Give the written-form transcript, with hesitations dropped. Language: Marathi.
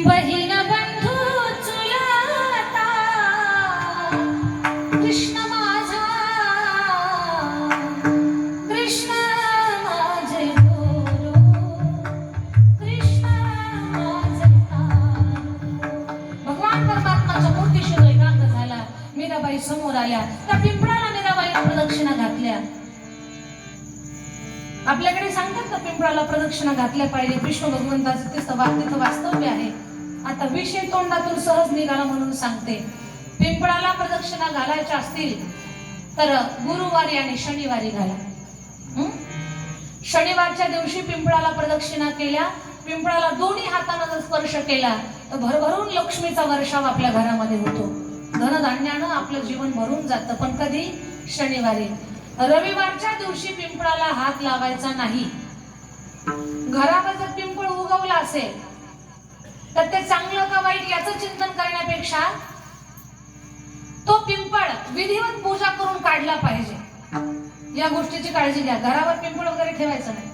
बहीण बंधू चुलता कृष्ण माझा कृष्ण माझे गुरु कृष्ण माझे भगवान परमात्माच्या मूर्तीशी एकांत झाला. मीराबाई समोर आल्या. त्या पिंपळाला मीराबाई प्रदक्षिणा घातल्या. आपल्याकडे सांगतात का पिंपळाला प्रदक्षिणा घातल्या पाहिजे. कृष्ण भगवंताचं तिथं वास्तव्य आहे. आता विषय तोंडातून सहज निघाला म्हणून सांगते. पिंपळाला प्रदक्षिणा घालायच्या असतील तर गुरुवारी आणि शनिवारी घाला. शनिवारच्या दिवशी पिंपळाला प्रदक्षिणा केल्या, पिंपळाला दोन्ही हाताने जर स्पर्श केला तर भरभरून लक्ष्मीचा वर्षाव आपल्या घरामध्ये होतो. धनधान्यानं आपलं जीवन भरून जातं. पण कधी? शनिवारी. रविवारच्या दिवशी पिंपळाला हात लावायचा नाही. घरावर जर पिंपळ उगवला असेल तर ते चांगलं का वाईट याचं चिंतन करण्यापेक्षा तो पिंपळ विधिवत पूजा करून काढला पाहिजे. या गोष्टीची काळजी घ्या. घरावर पिंपळ वगैरे ठेवायचं नाही.